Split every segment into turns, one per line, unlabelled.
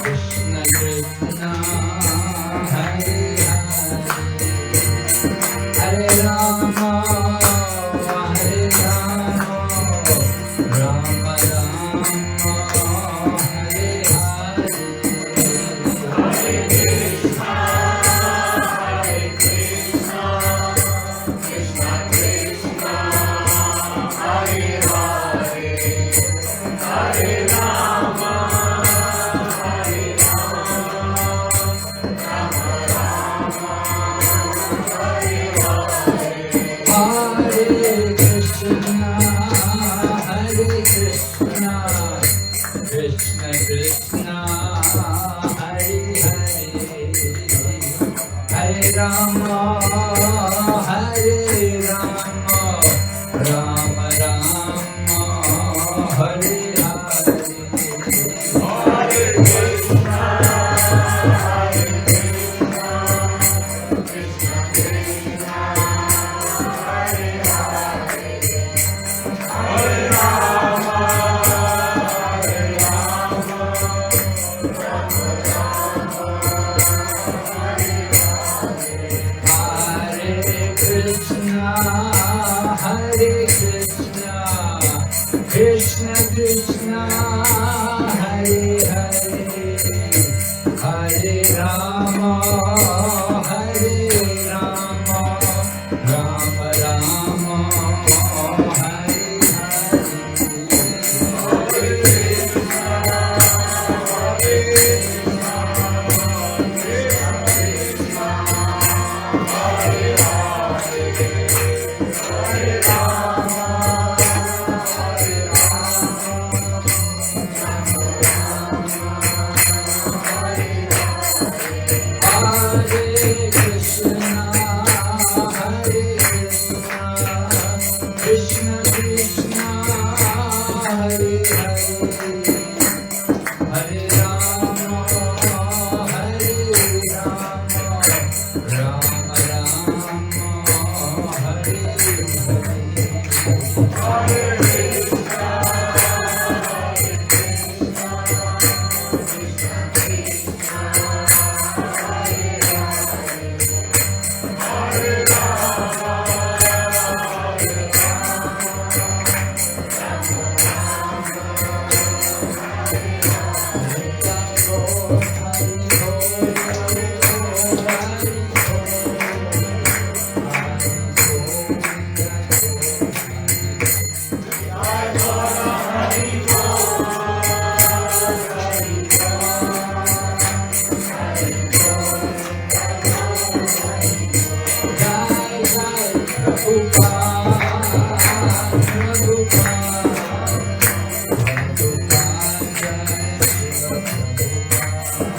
Krishna Krishna, Hare Hare, Hare Rama, Hare Rama, Rama Rama, Hare Hare, Hare Krishna, Krishna Krishna, Hare Hare, Hare Rama, Hare Hare Krishna, Krishna Krishna, Hare Hare, Hare Rama, Hare Rama, Rama Rama, Hare Hare, Hare Krishna, Krishna Krishna, Hare Hare, Hare Rama, Hare Rama, Rama Rama, Hare Hare, Hare Krishna, Krishna Krishna, Hare Hare, Hare Rama, Hare Rama, Rama Rama, Hare Hare, Hare Krishna, Krishna Krishna, Hare Hare, Hare Rama, Hare Hare Krishna, Krishna Krishna, Hare Hare, Hare Rama, Hare Rama, Rama Rama, Hare Hare, Hare Krishna,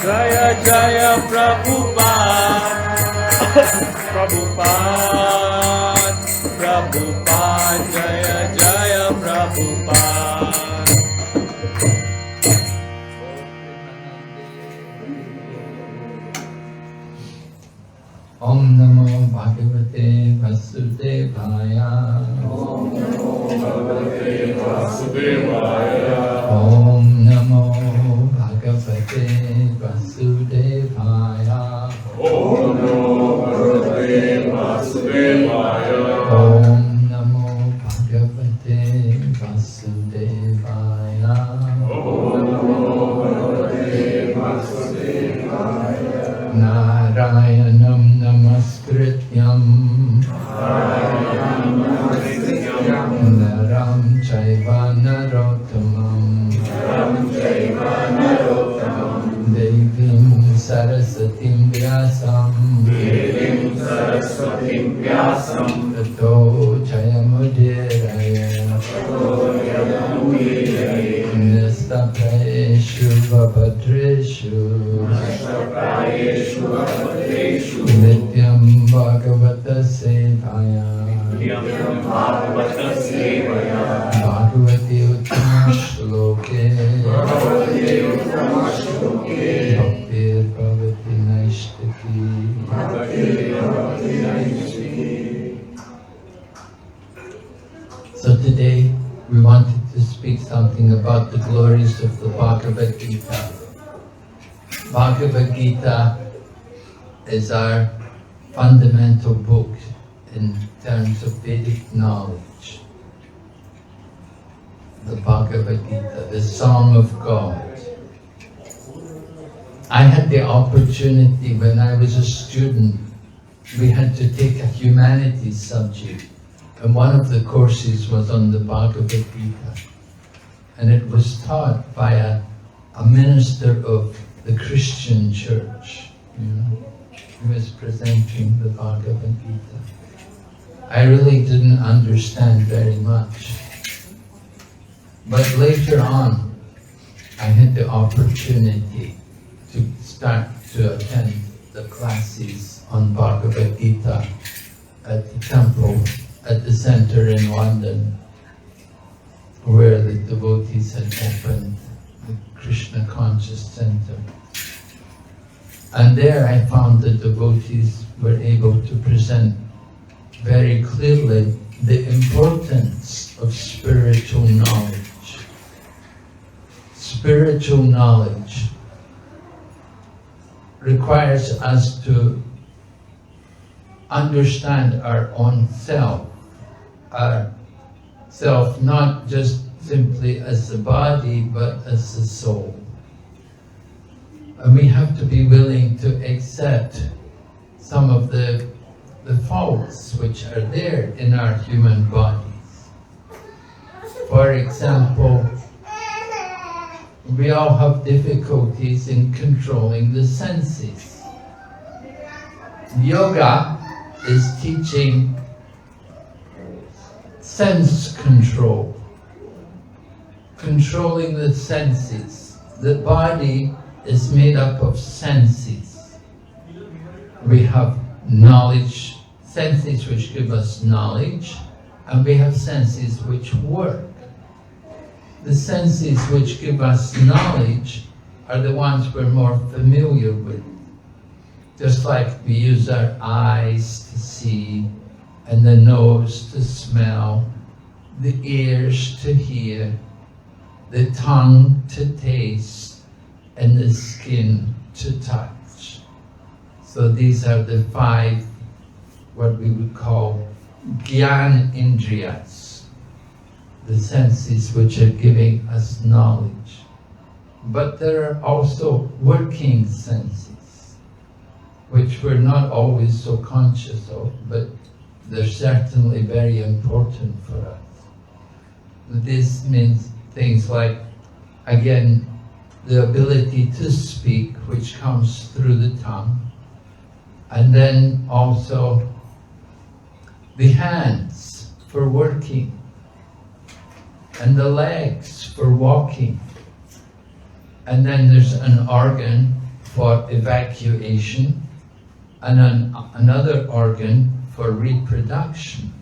Jaya Jaya Prabhupada, Prabhupada, Prabhupada, Jaya Jaya Prabhupada.
Om Namo Bhagavate Vasudevaya.
Om Namo Bhagavate Vasudevaya.
Om Namo Bhagavate Vasudevaya.
Om Namo Bhagavate Vasudevaya.
Om Namo Bhagavate Vasudevaya.
Om Namo Bhagavate Vasudevaya.
Narayanam Namaskrityam Naram Chaiva Narottamam Devim Sarasatim Vyasam Tato Jayamudiraya Nistapeshu Vabhadreshu Nityam Bhagavata Sevaya Bhagavati Uttama Shloke Bhaktir Bhavati Naishtaki. So today we wanted to speak something about about the glories of the Bhagavad Gita. Bhagavad Gita is our fundamental book in terms of Vedic knowledge. The Bhagavad Gita, the Song of God. I had the opportunity when I was a student, we had to take a humanities subject, and one of the courses was on the Bhagavad Gita. And it was taught by a minister of the Christian church, you know. He was presenting the Bhagavad Gita. I really didn't understand very much. But later on, I had the opportunity to start to attend the classes on Bhagavad Gita at the temple, at the center in London, where the devotees had opened the Krishna Conscious Center. And there I found the devotees were able to present very clearly the importance of spiritual knowledge. Spiritual knowledge requires us to understand our own self, not just simply as the body, but as the soul. And we have to be willing to accept some of the faults which are there in our human bodies. For example, we all have difficulties in controlling the senses. Yoga is teaching sense control, controlling the senses. The body is made up of senses. We have knowledge, senses which give us knowledge, and we have senses which work. The senses which give us knowledge are the ones we're more familiar with. Just like we use our eyes to see, and the nose to smell, the ears to hear, the tongue to taste, and the skin to touch. So these are the 5, what we would call Gyan Indriyas, the senses which are giving us knowledge. But there are also working senses, which we're not always so conscious of, but they're certainly very important for us. This means things like, again, the ability to speak, which comes through the tongue, and then also the hands for working, and the legs for walking. And then there's an organ for evacuation, and another organ for reproduction.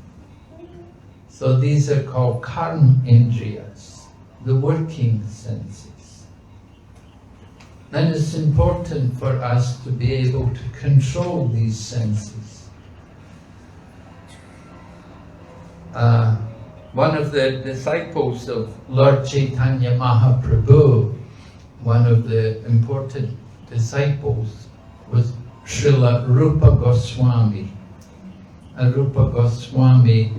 So these are called karma indriyas, the working senses. And it's important for us to be able to control these senses. One of the disciples of Lord Chaitanya Mahaprabhu, one of the important disciples, was Srila Rupa Goswami. And Rupa Goswami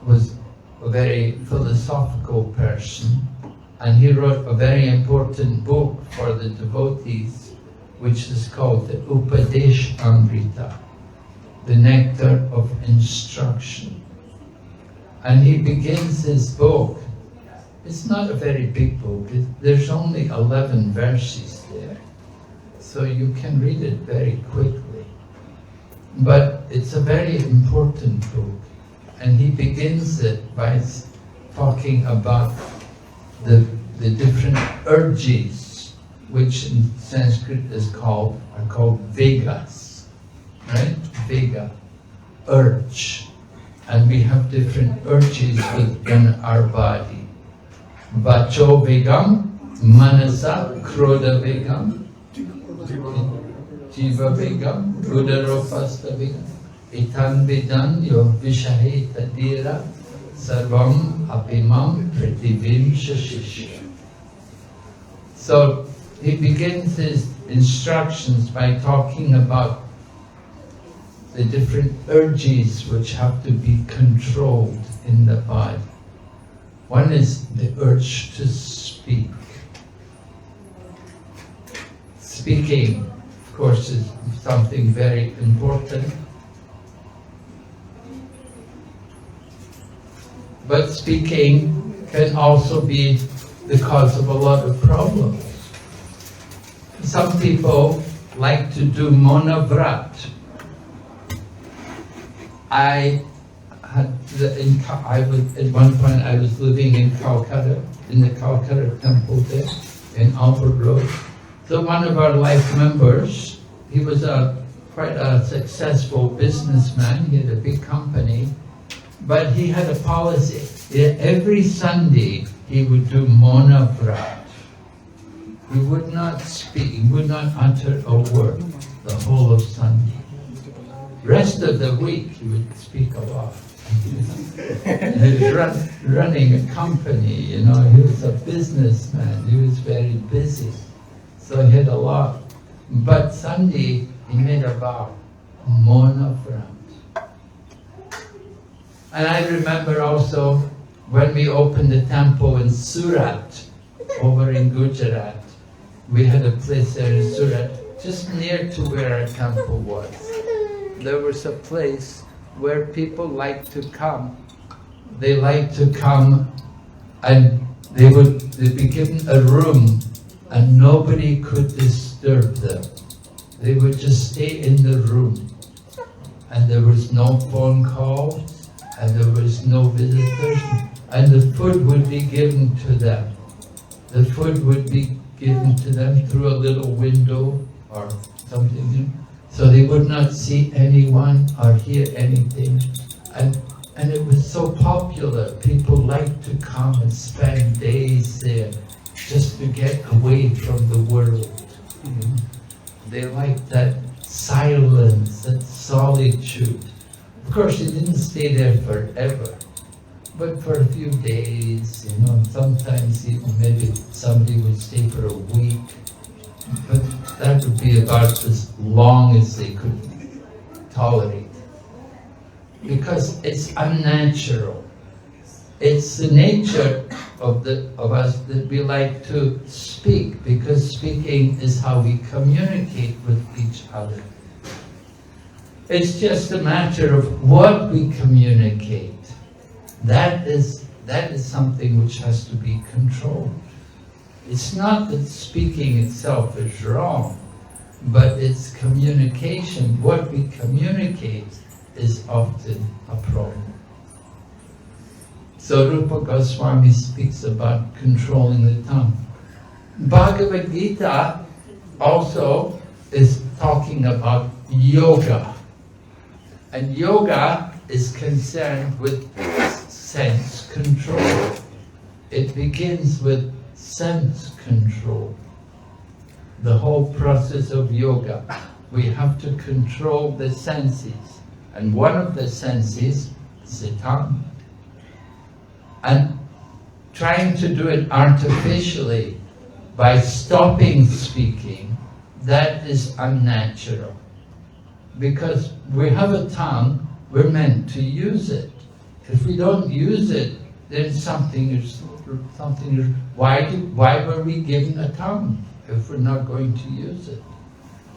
was a very philosophical person, and he wrote a very important book for the devotees, which is called the Upadesh Amrita, the nectar of instruction. And he begins his book. It's not a very big book. There's only 11 verses there, so you can read it very quickly. But it's a very important book, and he begins it by talking about the different urges, which in Sanskrit are called vegas, right? Vega, urge. And we have different urges within our body. Vacho vegam, manasa krodha vegam, jiva vegam, udarofasta vegam, itan vedan yo vishahe tadira, sarvam apimam prativim shashishya. So he begins his instructions by talking about the different urges which have to be controlled in the body. One is the urge to speak. Speaking, of course, is something very important. But speaking can also be the cause of a lot of problems. Some people like to do monavrat. At one point I was living in Calcutta, in the Calcutta temple there, in Albert Road. So one of our life members, he was quite a successful businessman, he had a big company, but he had a policy. Every Sunday he would do monavrat. He would not speak, he would not utter a word the whole of Sunday. Rest of the week he would speak a lot. He was running a company, he was a businessman, he was very busy. So he had a lot. But Sunday he made a vow, monavrat. And I remember also when we opened the temple in Surat, over in Gujarat, we had a place there in Surat, just near to where our temple was. There was a place where people like to come. They like to come and they'd be given a room and nobody could disturb them. They would just stay in the room. And there was no phone calls and there was no visitors. And the food would be given to them. The food would be given to them through a little window or something. So they would not see anyone or hear anything. And it was so popular. People liked to come and spend days there just to get away from the world. They liked that silence, that solitude. Of course, he didn't stay there forever, but for a few days, sometimes even maybe somebody would stay for a week. But that would be about as long as they could tolerate. Because it's unnatural. It's the nature of us that we like to speak, because speaking is how we communicate with each other. It's just a matter of what we communicate. That is something which has to be controlled. It's not that speaking itself is wrong, but it's communication. What we communicate is often a problem. So Rupa Goswami speaks about controlling the tongue. Bhagavad Gita also is talking about yoga. And yoga is concerned with sense control. It begins with sense control. The whole process of yoga. We have to control the senses. And one of the senses is the tongue. And trying to do it artificially by stopping speaking, that is unnatural. Because we have a tongue, we're meant to use it. If we don't use it, then something is why were we given a tongue if we're not going to use it?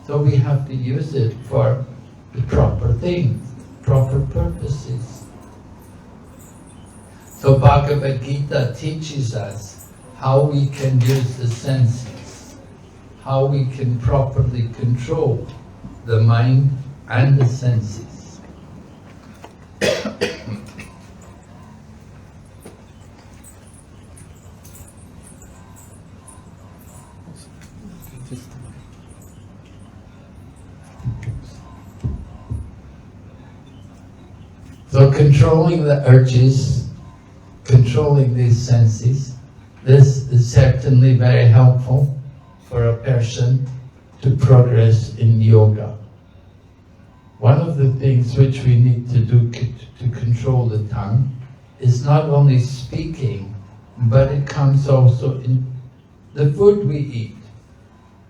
So we have to use it for the proper things, proper purposes. So Bhagavad Gita teaches us how we can use the senses, how we can properly control the mind and the senses. So controlling the urges, controlling these senses, this is certainly very helpful for a person to progress in yoga. One of the things which we need to do to control the tongue is not only speaking, but it comes also in the food we eat,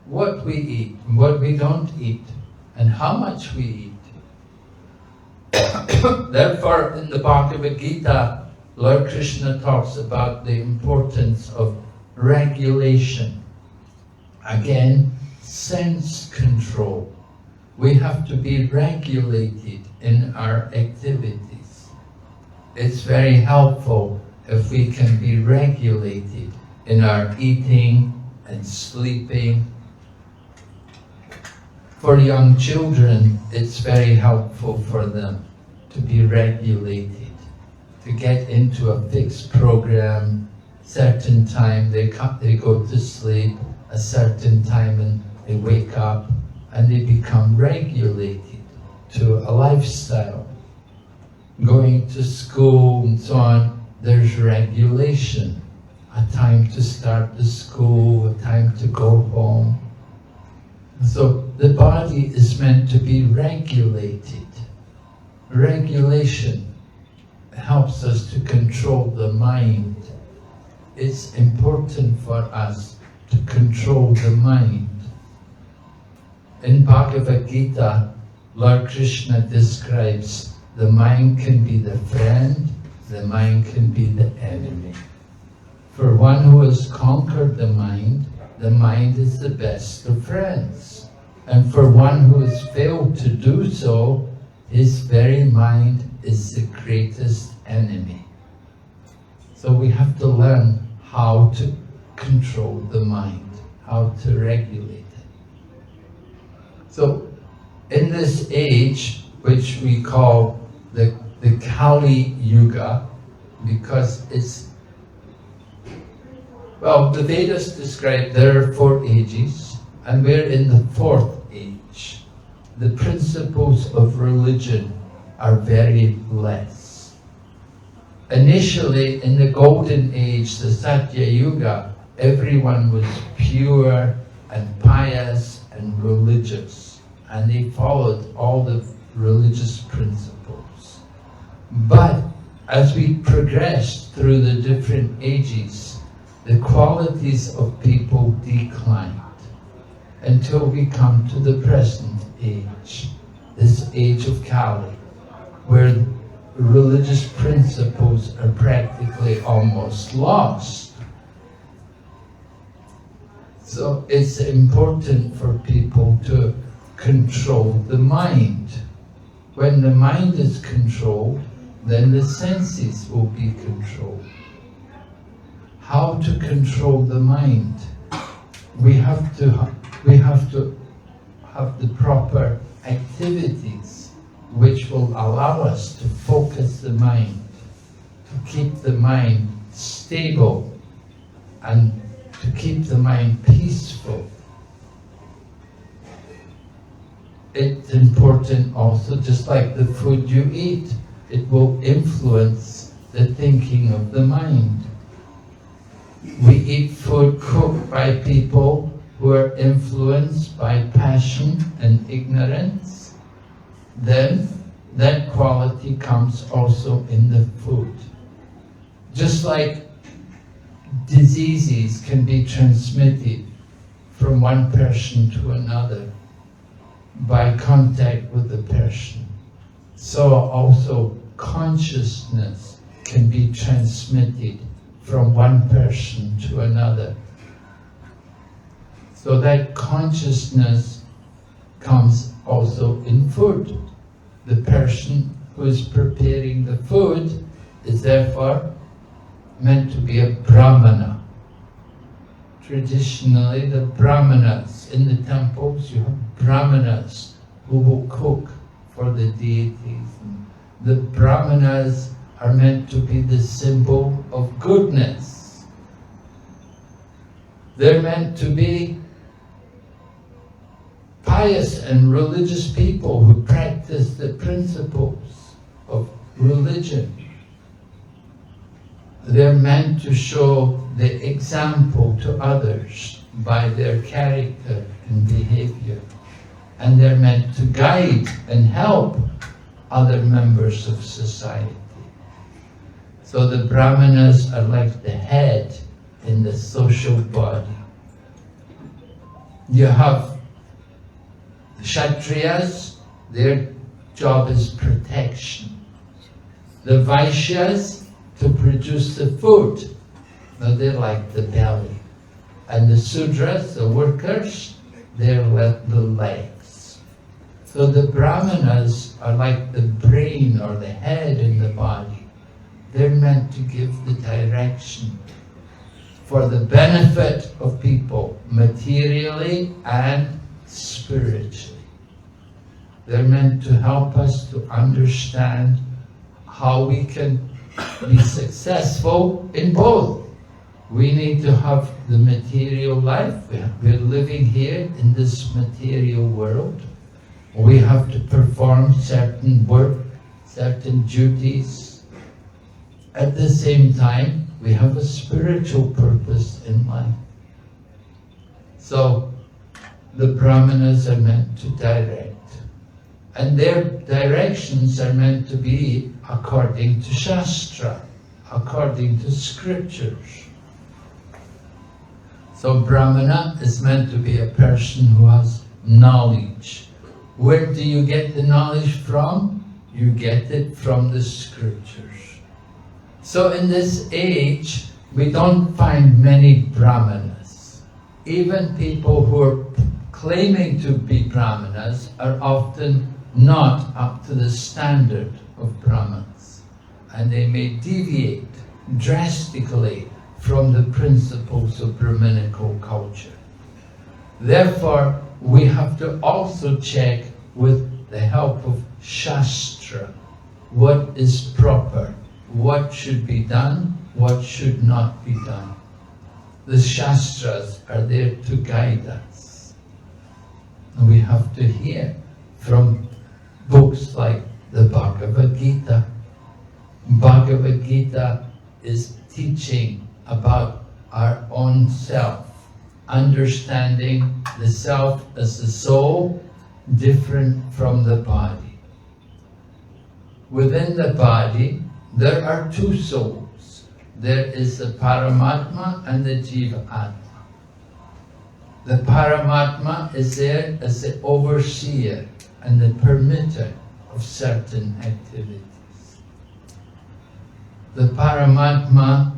what we eat, and what we don't eat, and how much we eat. Therefore, in the Bhagavad Gita, Lord Krishna talks about the importance of regulation. Again, sense control. We have to be regulated in our activities. It's very helpful if we can be regulated in our eating and sleeping. For young children, it's very helpful for them to be regulated, to get into a fixed program, certain time they go to sleep, a certain time and they wake up, and they become regulated to a lifestyle. Going to school and so on, there's regulation. A time to start the school, a time to go home. So the body is meant to be regulated. Regulation helps us to control the mind. It's important for us to control the mind. In Bhagavad Gita, Lord Krishna describes the mind can be the friend, the mind can be the enemy. For one who has conquered the mind is the best of friends. And for one who has failed to do so, his very mind is the greatest enemy. So we have to learn how to control the mind, how to regulate it. So in this age, which we call the Kali Yuga, because it's, well, the Vedas describe there are 4 ages, and we're in the 4th age. The principles of religion are very less. Initially, in the golden age, the Satya Yuga, everyone was pure and pious and religious, and they followed all the religious principles. But as we progressed through the different ages, the qualities of people declined until we come to the present age, this age of Kali, where religious principles are practically almost lost. So it's important for people to control the mind. When the mind is controlled, then the senses will be controlled. How to control the mind? We have to have the proper activities which will allow us to focus the mind, to keep the mind stable and to keep the mind peaceful. It's important also, just like the food you eat, it will influence the thinking of the mind. We eat food cooked by people who are influenced by passion and ignorance. Then that quality comes also in the food. Just like diseases can be transmitted from one person to another by contact with the person, so also consciousness can be transmitted from one person to another. So that consciousness comes also in food. The person who is preparing the food is therefore meant to be a Brahmana. Traditionally, the Brahmanas, in the temples, you have Brahmanas who will cook for the deities. The Brahmanas are meant to be the symbol of goodness. They're meant to be pious and religious people who practice the principles of religion. They're meant to show the example to others by their character and behavior. And they're meant to guide and help other members of society. So the Brahmanas are like the head in the social body. You have the Kshatriyas, their job is protection. The Vaishyas, to produce the food. Now they're like the belly. And the Sudras, the workers, they're like the legs. So the Brahmanas are like the brain or the head in the body. They're meant to give the direction for the benefit of people, materially and spiritually. They're meant to help us to understand how we can be successful in both. We need to have the material life. We're living here in this material world. We have to perform certain work, certain duties. At the same time, we have a spiritual purpose in life. So, the Brahmanas are meant to direct. And their directions are meant to be according to Shastra, according to scriptures. So Brahmana is meant to be a person who has knowledge. Where do you get the knowledge from? You get it from the scriptures. So in this age, we don't find many Brahmanas. Even people who are claiming to be Brahmanas are often not up to the standard of Brahmans. And they may deviate drastically from the principles of Brahminical culture. Therefore, we have to also check with the help of Shastra what is proper, what should be done, what should not be done. The Shastras are there to guide us. And we have to hear from books like the Bhagavad Gita. Bhagavad Gita is teaching about our own self, understanding the self as the soul, different from the body. Within the body, there are two souls. There is the Paramatma and the Jiva Atma. The Paramatma is there as the overseer and the permitter of certain activities. The Paramatma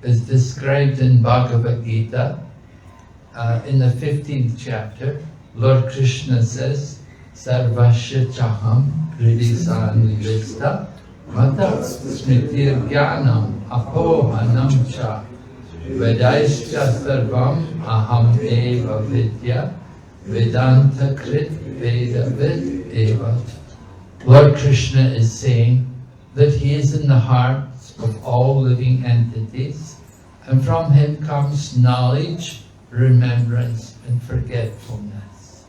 is described in Bhagavad Gita. In the 15th chapter, Lord Krishna says, Sarvasya chaham hridisannivesta mata smritir jnanam apohanam cha vedaischa sarvam aham eva vidya vedanta krit vedavid eva. Lord Krishna is saying that he is in the hearts of all living entities, and from him comes knowledge, remembrance, and forgetfulness.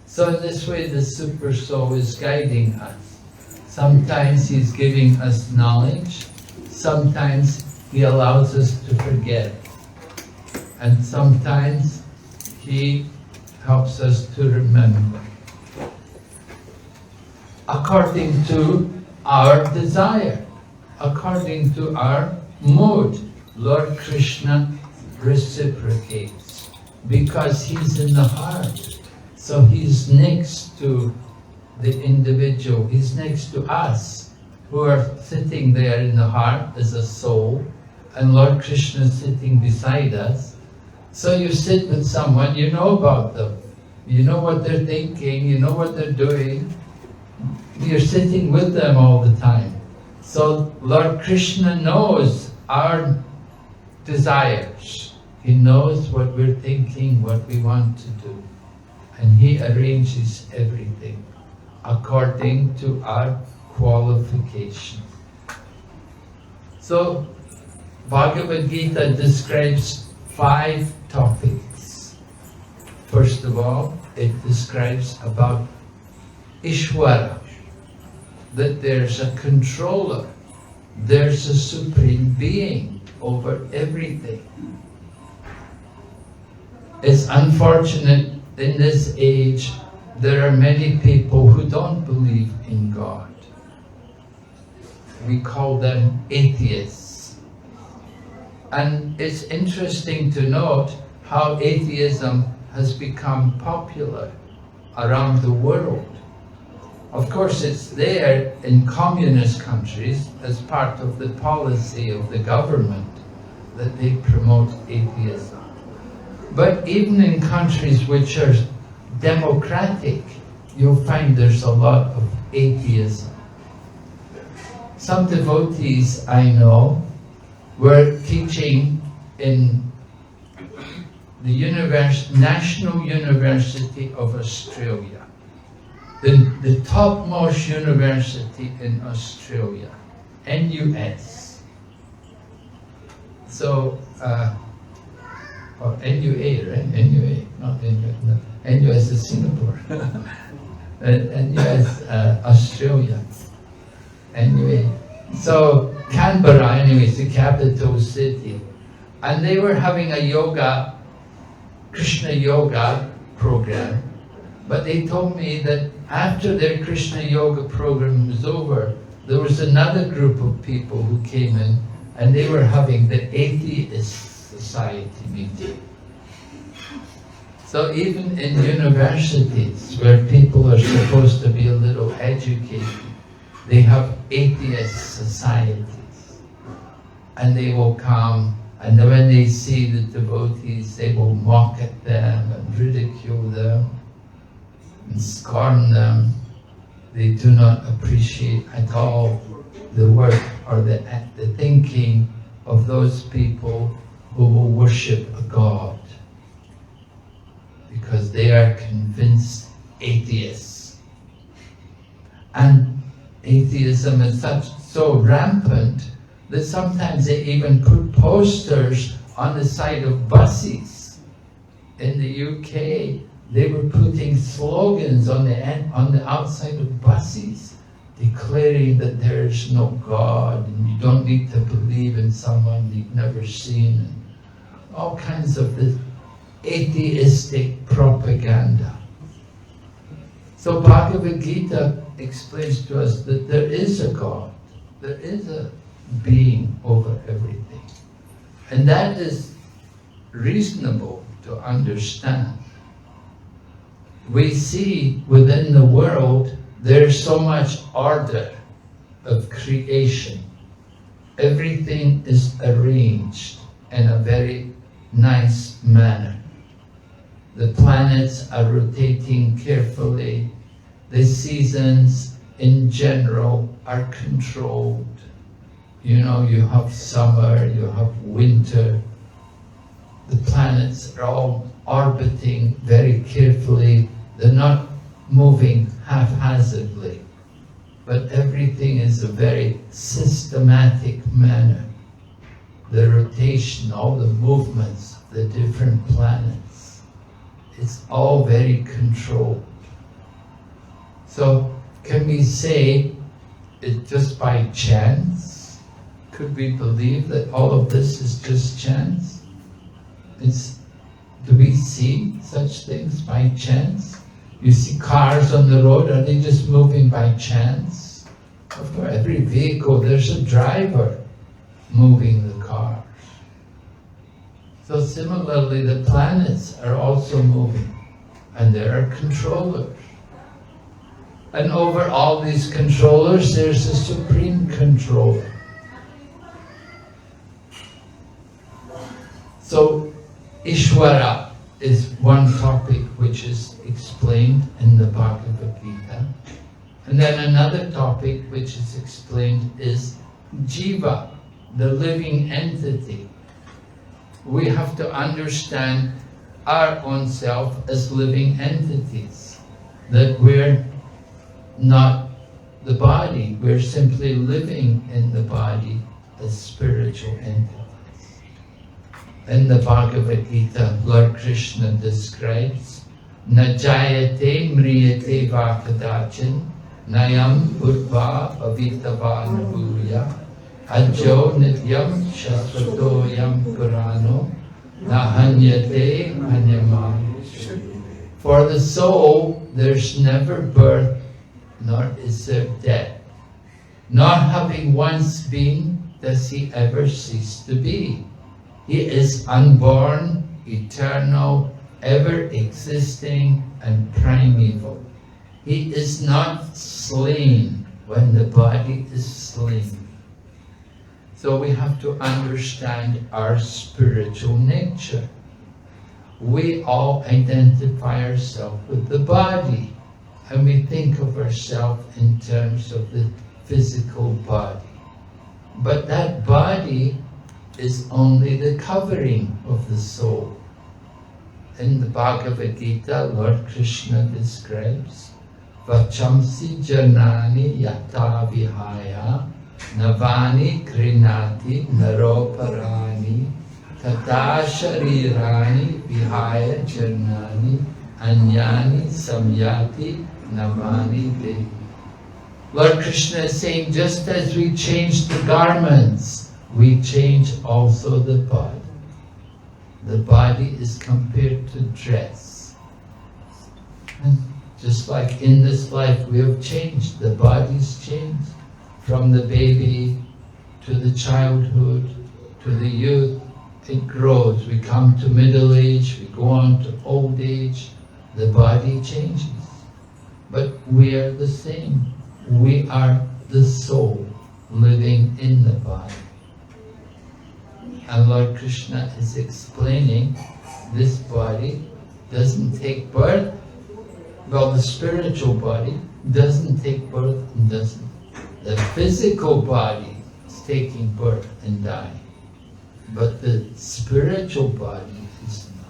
So in this way, the Super Soul is guiding us. Sometimes he's giving us knowledge, sometimes he allows us to forget, and sometimes he helps us to remember. According to our desire, according to our mood, Lord Krishna reciprocates because he's in the heart. So he's next to the individual, he's next to us who are sitting there in the heart as a soul, and Lord Krishna is sitting beside us. So you sit with someone, you know about them, you know what they're thinking, you know what they're doing. You're sitting with them all the time. So Lord Krishna knows our desires. He knows what we're thinking, what we want to do. And he arranges everything according to our qualification. So Bhagavad Gita describes 5 topics. First of all, it describes about Ishvara, that there's a controller, there's a supreme being over everything. It's unfortunate in this age there are many people who don't believe in God. We call them atheists. And it's interesting to note how atheism has become popular around the world. Of course, it's there in communist countries as part of the policy of the government that they promote atheism. But even in countries which are democratic, you'll find there's a lot of atheism. Some devotees I know were teaching in the National University of Australia, the topmost university in Australia, NUS. So, or NUA, right? NUA, not NUS. No. NUS is Singapore. NUS, Australia. Anyway, so Canberra, anyway, is the capital city. And they were having a yoga, Krishna yoga program. But they told me that after their Krishna yoga program was over, there was another group of people who came in and they were having the Atheist Society meeting. So even in universities where people are supposed to be a little educated, they have atheist societies. And they will come, and then when they see the devotees, they will mock at them and ridicule them and scorn them. They do not appreciate at all the work or the thinking of those people who will worship a God, because they are convinced atheists. And atheism is so rampant that sometimes they even put posters on the side of buses. In the UK, they were putting slogans on the outside of buses, declaring that there is no God and you don't need to believe in someone you've never seen, and all kinds of this atheistic propaganda. So Bhagavad Gita explains to us that there is a God, there is a being over everything. And that is reasonable to understand. We see within the world there's so much order of creation. Everything is arranged in a very nice manner. The planets are rotating carefully. The seasons in general are controlled. You know, you have summer, you have winter. The planets are all orbiting very carefully. They're not moving haphazardly, but everything is a very systematic manner. The rotation, all the movements, the different planets, it's all very controlled. So can we say it just by chance? Could we believe that all of this is just chance? Do we see such things by chance? You see cars on the road, are they just moving by chance? Of course, every vehicle, there's a driver moving the cars. So similarly, the planets are also moving, and there are controllers. And over all these controllers, there's a supreme controller. So Ishvara is one topic which is explained in the Bhagavad Gita. And then another topic which is explained is Jiva, the living entity. We have to understand our own self as living entities, that we're not the body, we're simply living in the body as spiritual entities. In the Bhagavad Gita, Lord Krishna describes, Na jayate mriyate va kadachin, nayam bhutva avitava nabhuya, ajo nityam shasvato purano, na hanyate hanyamani. For the soul, there's never birth, nor is there death. Nor having once been, does he ever cease to be. He is unborn eternal, ever-existing, and primeval. He is not slain when the body is slain. So we have to understand our spiritual nature. We all identify ourselves with the body, and we think of ourselves in terms of the physical body. But that body is only the covering of the soul. In the Bhagavad Gita, Lord Krishna describes, Vachamsi janani yata vihaya navani krinati naroparani tata sharirani vihaya janani anyani samyati navani devi. Lord Krishna is saying, just as we change the garments, we change also the body. The body is compared to dress. And just like in this life we have changed, the body's changed. From the baby to the childhood to the youth, it grows. We come to middle age, we go on to old age, the body changes. But we are the same. We are the soul living in the body. And Lord Krishna is explaining this body doesn't take birth. Well, the spiritual body doesn't take birth and doesn't. The physical body is taking birth and dying. But the spiritual body is not.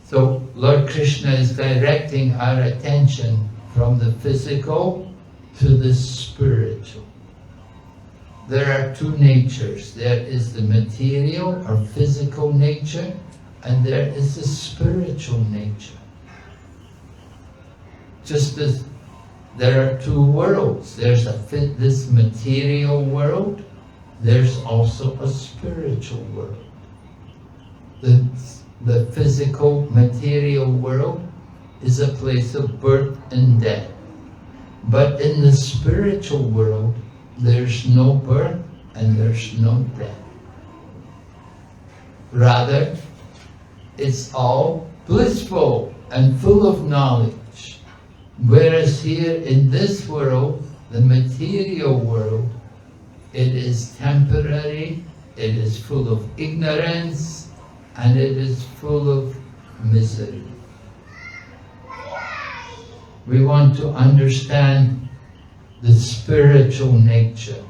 So Lord Krishna is directing our attention from the physical to the spiritual. There are two natures. There is the material or physical nature, and there is the spiritual nature. Just as there are two worlds. There's this material world, there's also a spiritual world. The physical, material world is a place of birth and death. But in the spiritual world, there's no birth and there's no death. Rather, it's all blissful and full of knowledge. Whereas here in this world, the material world, it is temporary, it is full of ignorance, and it is full of misery. We want to understand the spiritual nature.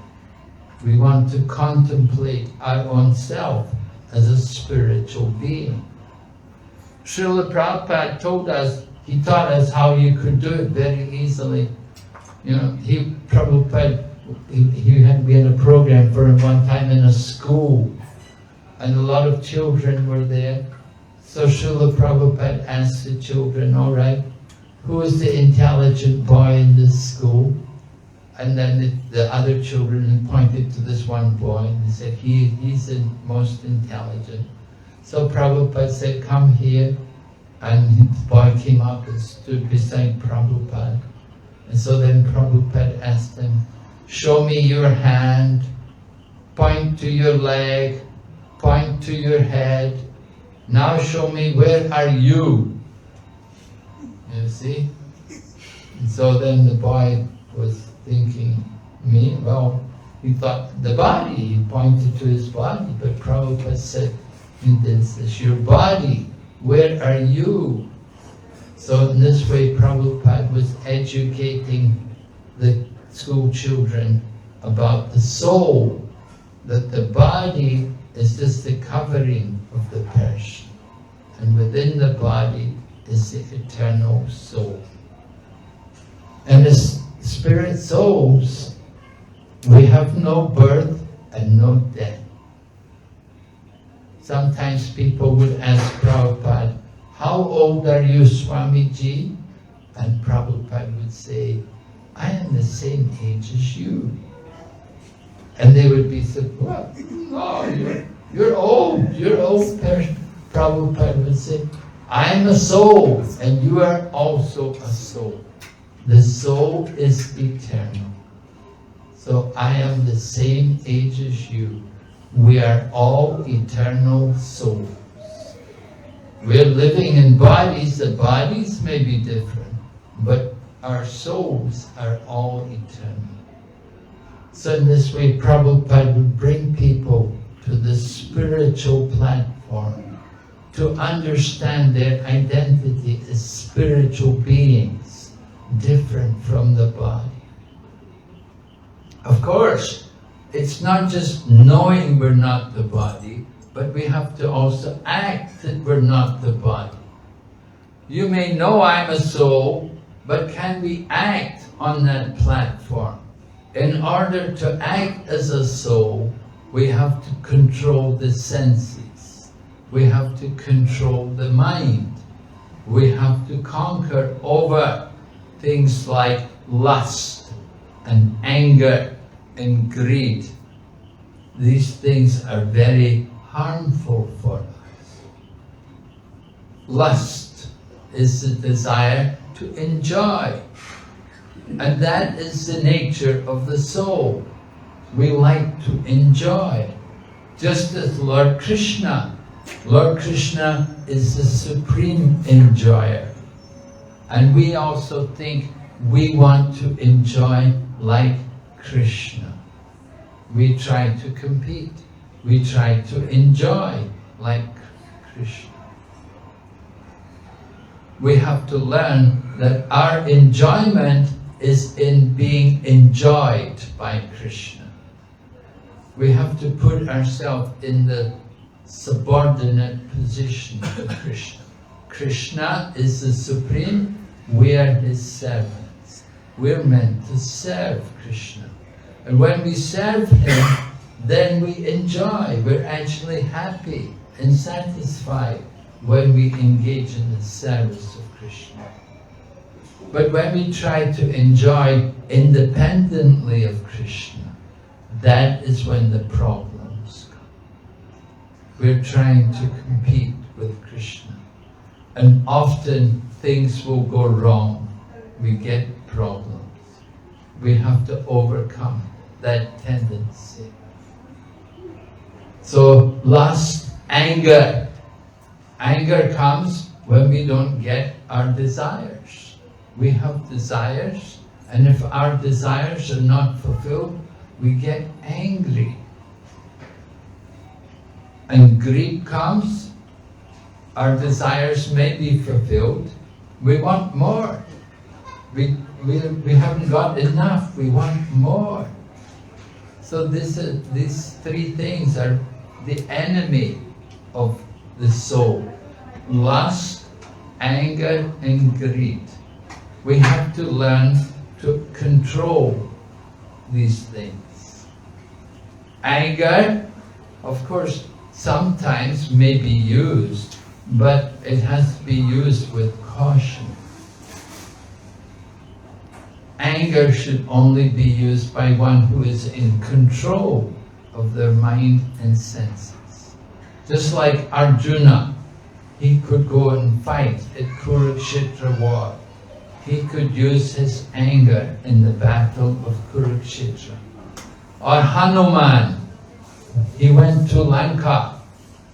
We want to contemplate our own self as a spiritual being. Srila Prabhupada told us, he taught us how you could do it very easily. You know, we had a program for him one time in a school, and a lot of children were there. So Srila Prabhupada asked the children, all right, who is the intelligent boy in this school? And then the other children pointed to this one boy and said, he's the most intelligent. So Prabhupada said, come here. And the boy came up and stood beside Prabhupada. And so then Prabhupada asked him, show me your hand, point to your leg, point to your head. Now show me, where are you? You see? And so then the boy was thinking, me? Well, he thought the body, he pointed to his body, but Prabhupada said, this is your body, where are you? So in this way Prabhupada was educating the school children about the soul, that the body is just the covering of the person, and within the body is the eternal soul. And as spirit souls, we have no birth and no death. Sometimes people would ask Prabhupada, how old are you, Swamiji? And Prabhupada would say, I am the same age as you. And they would be surprised, no, you're old person. Prabhupada would say, I am a soul, and you are also a soul. The soul is eternal. So I am the same age as you. we are all eternal souls. We're living in bodies. The bodies may be different, but our souls are all eternal. So in this way, Prabhupada would bring people to the spiritual platform to understand their identity as spiritual beings, different from the body. Of course, it's not just knowing we're not the body, but we have to also act that we're not the body. You may know I'm a soul, but can we act on that platform? In order to act as a soul, we have to control the senses. We have to control the mind. We have to conquer over things like lust and anger and greed. These things are very harmful for us. Lust is the desire to enjoy. And that is the nature of the soul. We like to enjoy. Just as Lord Krishna. Lord Krishna is the supreme enjoyer. And we also think we want to enjoy like Krishna. We try to compete. We try to enjoy like Krishna. We have to learn that our enjoyment is in being enjoyed by Krishna. We have to put ourselves in the subordinate position to Krishna. Krishna is the supreme, we are his servants. We're meant to serve Krishna. And when we serve him, then we enjoy. We're actually happy and satisfied when we engage in the service of Krishna. But when we try to enjoy independently of Krishna, that is when the problems come. We're trying to compete with Krishna. And often things will go wrong. We get problems. We have to overcome that tendency. So lust, anger. Anger comes when we don't get our desires. We have desires, and if our desires are not fulfilled, we get angry. And greed comes, our desires may be fulfilled, we want more. We haven't got enough, we want more. So these three things are the enemy of the soul. Lust, anger, and greed. We have to learn to control these things. Anger, of course, sometimes may be used, but it has to be used with caution. Anger should only be used by one who is in control of their mind and senses. Just like Arjuna, he could go and fight at Kurukshetra war. He could use his anger in the battle of Kurukshetra. Or Hanuman, he went to Lanka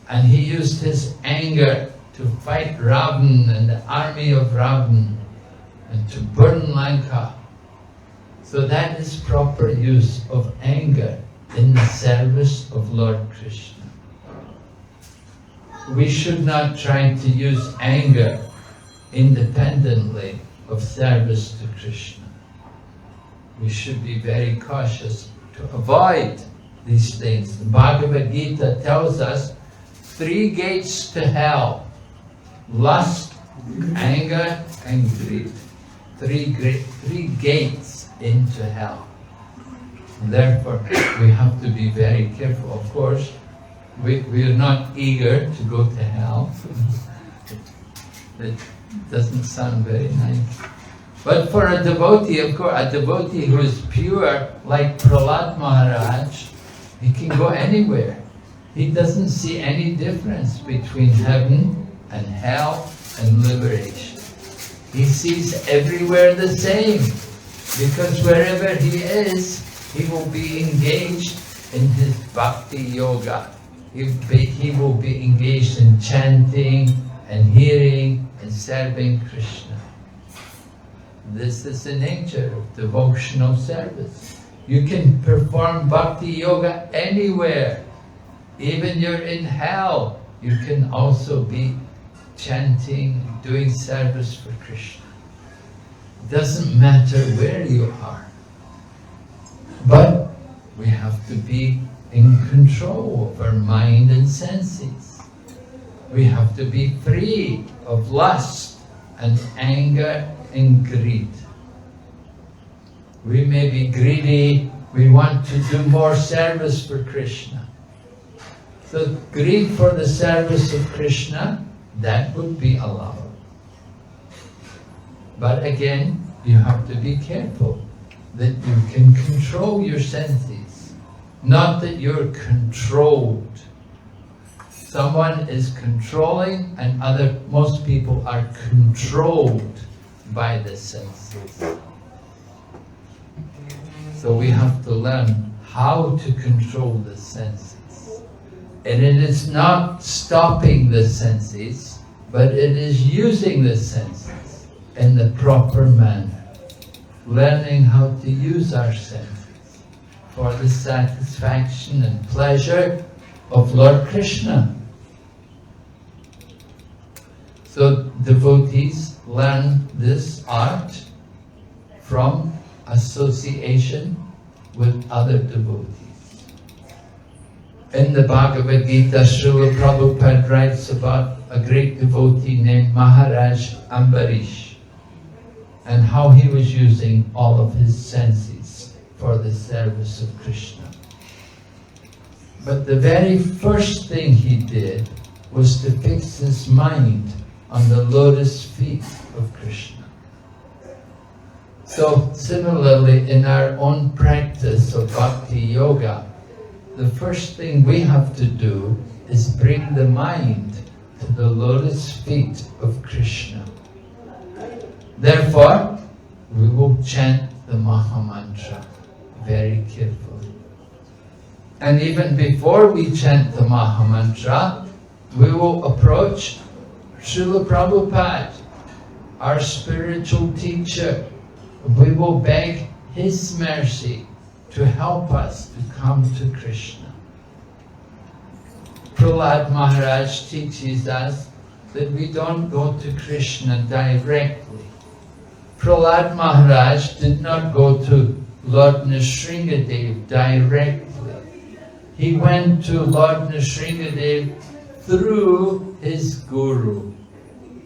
and he used his anger to fight Ravan and the army of Ravan and to burn Lanka. So that is proper use of anger in the service of Lord Krishna. We should not try to use anger independently of service to Krishna. We should be very cautious to avoid these things. The Bhagavad Gita tells us 3 gates to hell: lust, anger, and greed. 3 gates into hell. And therefore, we have to be very careful. Of course, we are not eager to go to hell. It doesn't sound very nice. But for a devotee, of course, a devotee who is pure, like Prahlad Maharaj, he can go anywhere. He doesn't see any difference between heaven and hell and liberation. He sees everywhere the same, because wherever he is, he will be engaged in his bhakti yoga. He will be engaged in chanting and hearing and serving Krishna. This is the nature of devotional service. You can perform bhakti yoga anywhere. Even you're in hell, you can also be chanting, doing service for Krishna. It doesn't matter where you are. But we have to be in control of our mind and senses. We have to be free of lust and anger and greed. We may be greedy, we want to do more service for Krishna. So greed for the service of Krishna, that would be allowed. But again, you have to be careful that you can control your senses, not that you're controlled. Someone is controlling and most people are controlled by the senses. So we have to learn how to control the senses. And it is not stopping the senses, but it is using the senses in the proper manner. Learning how to use our senses for the satisfaction and pleasure of Lord Krishna. So devotees learn this art from association with other devotees. In the Bhagavad Gita, Srila Prabhupada writes about a great devotee named Maharaj Ambarish and how he was using all of his senses for the service of Krishna. But the very first thing he did was to fix his mind on the lotus feet of Krishna. So similarly, in our own practice of bhakti yoga, the first thing we have to do is bring the mind to the lotus feet of Krishna. Therefore, we will chant the Mahamantra very carefully. And even before we chant the Mahamantra, we will approach Srila Prabhupada, our spiritual teacher. We will beg his mercy to help us to come to Krishna. Prahlad Maharaj teaches us that we don't go to Krishna directly. Prahlad Maharaj did not go to Lord Nrsingadev directly. He went to Lord Nrsingadev through his guru.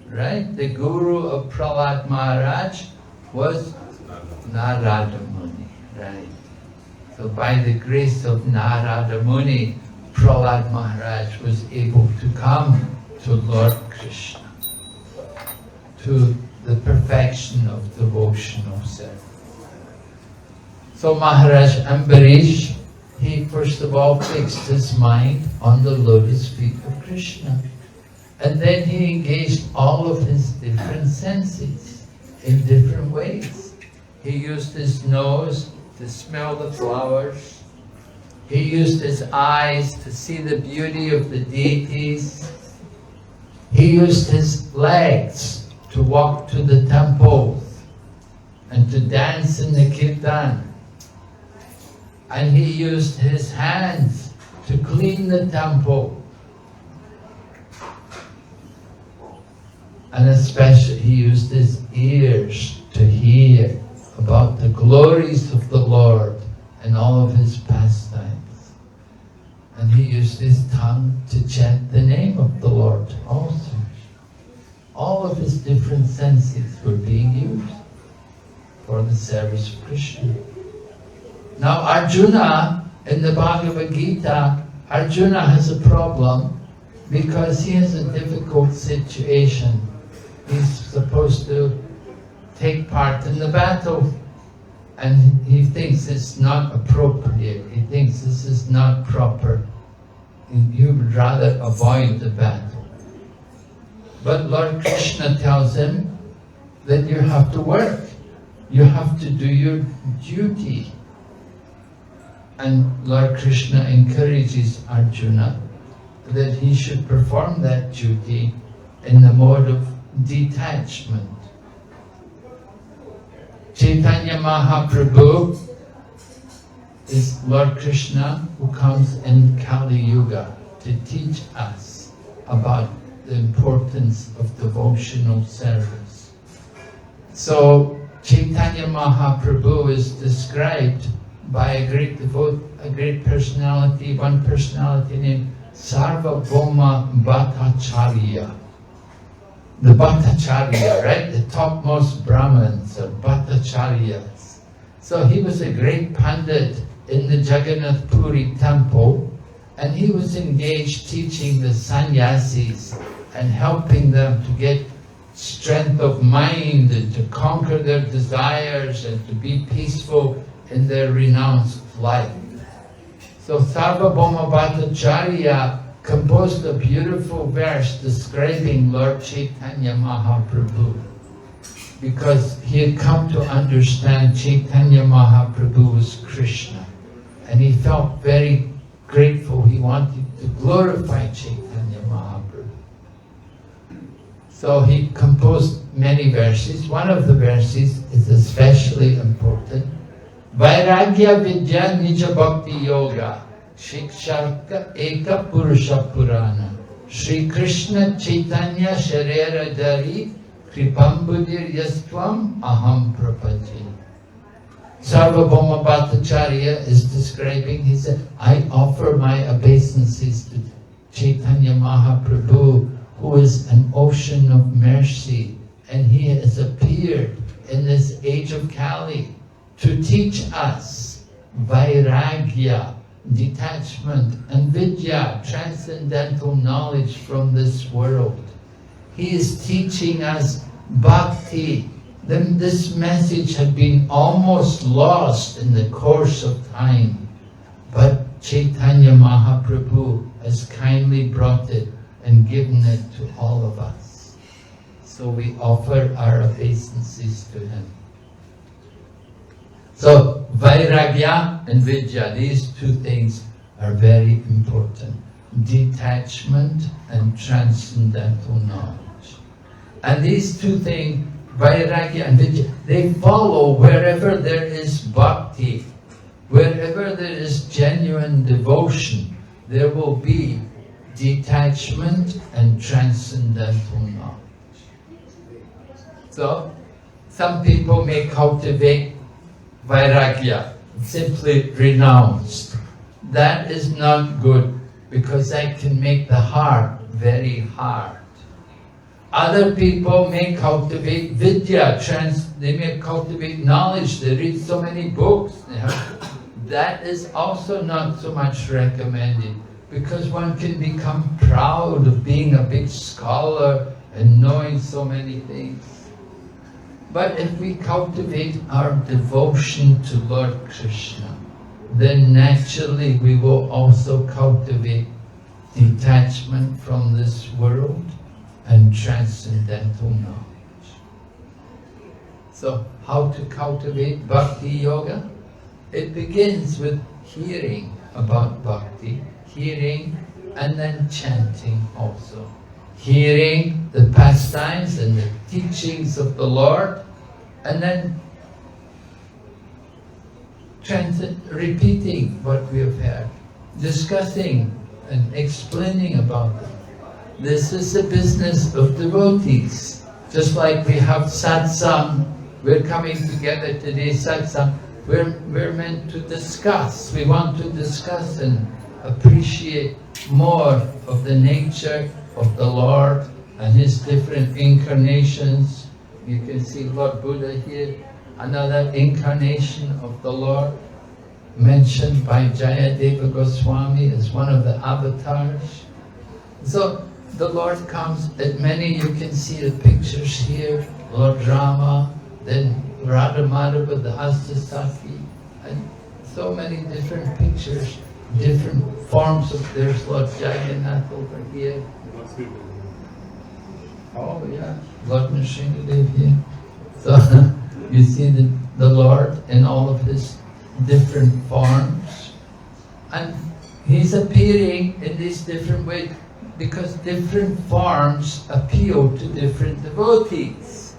Right? The guru of Prahlad Maharaj was Narada Muni. Right? So by the grace of Narada Muni, Prahlad Maharaj was able to come to Lord Krishna, to the perfection of devotional service. So Maharaj Ambarish, he first of all fixed his mind on the lotus feet of Krishna. And then he engaged all of his different senses in different ways. He used his nose to smell the flowers. He used his eyes to see the beauty of the deities. He used his legs to walk to the temples and to dance in the kirtan. And he used his hands to clean the temple. And especially he used his ears to hear about the glories of the Lord and all of his pastimes. And he used his tongue to chant the name of the Lord also. All of his different senses were being used for the service of Krishna. Now Arjuna, in the Bhagavad Gita, Arjuna has a problem because he has a difficult situation. He's supposed to take part in the battle, and he thinks it's not appropriate. He thinks this is not proper. He would rather avoid the battle. But Lord Krishna tells him that you have to work. You have to do your duty. And Lord Krishna encourages Arjuna that he should perform that duty in the mode of detachment. Chaitanya Mahaprabhu is Lord Krishna who comes in Kali Yuga to teach us about the importance of devotional service. So Chaitanya Mahaprabhu is described by a great personality, one personality named Sarvabhauma Bhattacharya. The Bhattacharya, right? The topmost Brahmins or Bhattacharyas. So he was a great Pandit in the Jagannath Puri temple, and he was engaged teaching the sannyasis and helping them to get strength of mind and to conquer their desires and to be peaceful in their renounced life. So Sarvabhauma Bhattacharya composed a beautiful verse describing Lord Chaitanya Mahaprabhu, because he had come to understand Chaitanya Mahaprabhu was Krishna, and he felt very grateful. He wanted to glorify Chaitanya Mahaprabhu. So he composed many verses. One of the verses is especially important. Vairagya Vidya Nija Bhakti Yoga Shiksharka Eka Purusha Purana Shri Krishna Chaitanya Sharira Dari Kripambudir Yastvam Aham Prapati. Sarvabhauma Bhattacharya is describing, he said, I offer my obeisances to Chaitanya Mahaprabhu, who is an ocean of mercy, and he has appeared in this age of Kali to teach us vairagya, detachment, and vidya, transcendental knowledge from this world. He is teaching us bhakti. Then this message had been almost lost in the course of time, but Chaitanya Mahaprabhu has kindly brought it and given it to all of us. So we offer our obeisances to him. So vairagya and vidya, these two things are very important. Detachment and transcendental knowledge. And these two things, vairagya and vidya, they follow wherever there is bhakti. Wherever there is genuine devotion, there will be detachment and transcendental knowledge. So, some people may cultivate vairagya, simply renounced. That is not good, because that can make the heart very hard. Other people may cultivate vidya, they may cultivate knowledge, they read so many books. That is also not so much recommended, because one can become proud of being a big scholar and knowing so many things. But if we cultivate our devotion to Lord Krishna, then naturally we will also cultivate detachment from this world and transcendental knowledge. So, how to cultivate bhakti yoga? It begins with hearing about bhakti, hearing and then chanting also. Hearing the pastimes and the teachings of the Lord, and then repeating what we have heard, discussing and explaining about them. This is the business of devotees. Just like we have satsang, we're coming together today, satsang, we're meant to discuss. We want to discuss and appreciate more of the nature of the Lord and His different incarnations. You can see Lord Buddha here, another incarnation of the Lord, mentioned by Jayadeva Goswami as one of the avatars. So the Lord comes at many, you can see the pictures here, Lord Rama, then Radha Madhava, the Hastasaki, and so many different pictures, different forms of, there's Lord Jagannath over here. Oh yeah, Lord Nrsimhadev here. So you see the Lord in all of His different forms. And he's appearing in these different ways because different forms appeal to different devotees.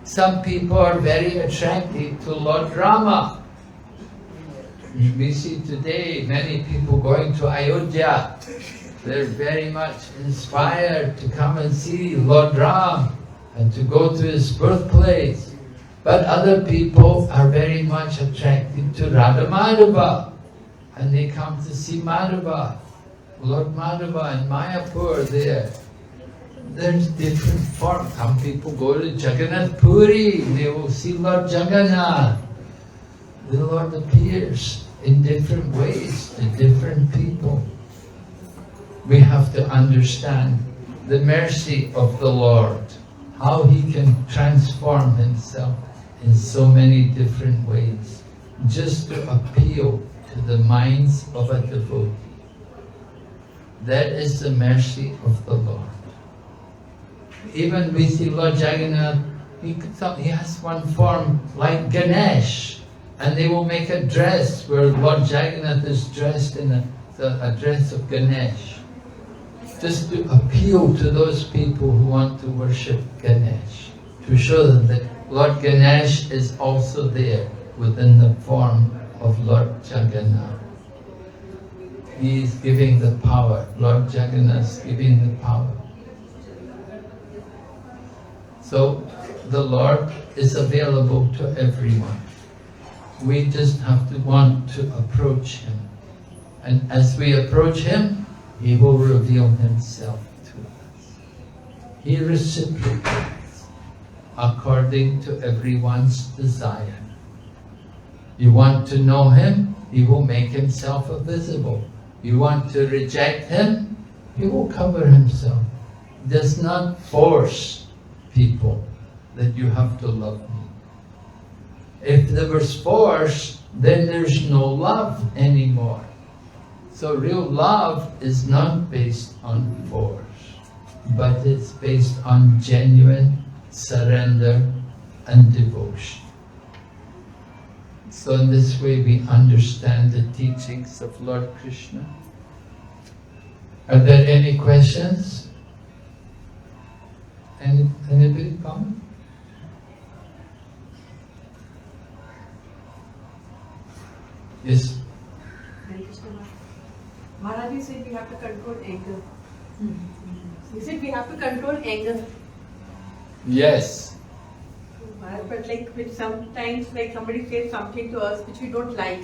Some people are very attracted to Lord Rama. We see today many people going to Ayodhya. They're very much inspired to come and see Lord Ram and to go to his birthplace. But other people are very much attracted to Radha Madhava, and they come to see Madhava, Lord Madhava in Mayapur there. There's different forms. Some people go to Jagannath Puri, they will see Lord Jagannath. The Lord appears in different ways to different people. We have to understand the mercy of the Lord, how He can transform Himself in so many different ways, just to appeal to the minds of a devotee. That is the mercy of the Lord. Even we see Lord Jagannath, he has one form like Ganesh, and they will make a dress where Lord Jagannath is dressed in a dress of Ganesh, just to appeal to those people who want to worship Ganesh, to show them that Lord Ganesh is also there within the form of Lord Jagannath. He is giving the power. Lord Jagannath is giving the power. So the Lord is available to everyone. We just have to want to approach Him. And as we approach Him, He will reveal Himself to us. He reciprocates according to everyone's desire. You want to know Him, He will make Himself visible. You want to reject Him, He will cover Himself. He does not force people that you have to love me. If there was force, then there's no love anymore. So real love is not based on force, but it's based on genuine surrender and devotion. So in this way we understand the teachings of Lord Krishna. Are there any questions? Anybody comment? Yes.
Maharaj, you said we have to control anger. You said we have to control anger.
Yes.
Maharaj, but which sometimes somebody says something to us which we don't like,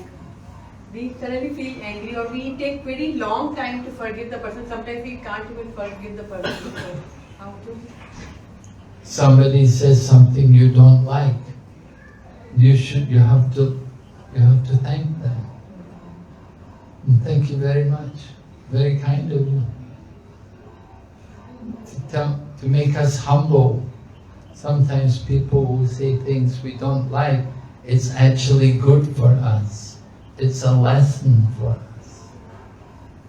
we suddenly feel angry, or we take very long time to forgive the person. Sometimes we can't even forgive the person. So how to?
Somebody says something you don't like. You have to thank them. And thank you very much. Very kind of you. To make us humble. Sometimes people will say things we don't like. It's actually good for us. It's a lesson for us.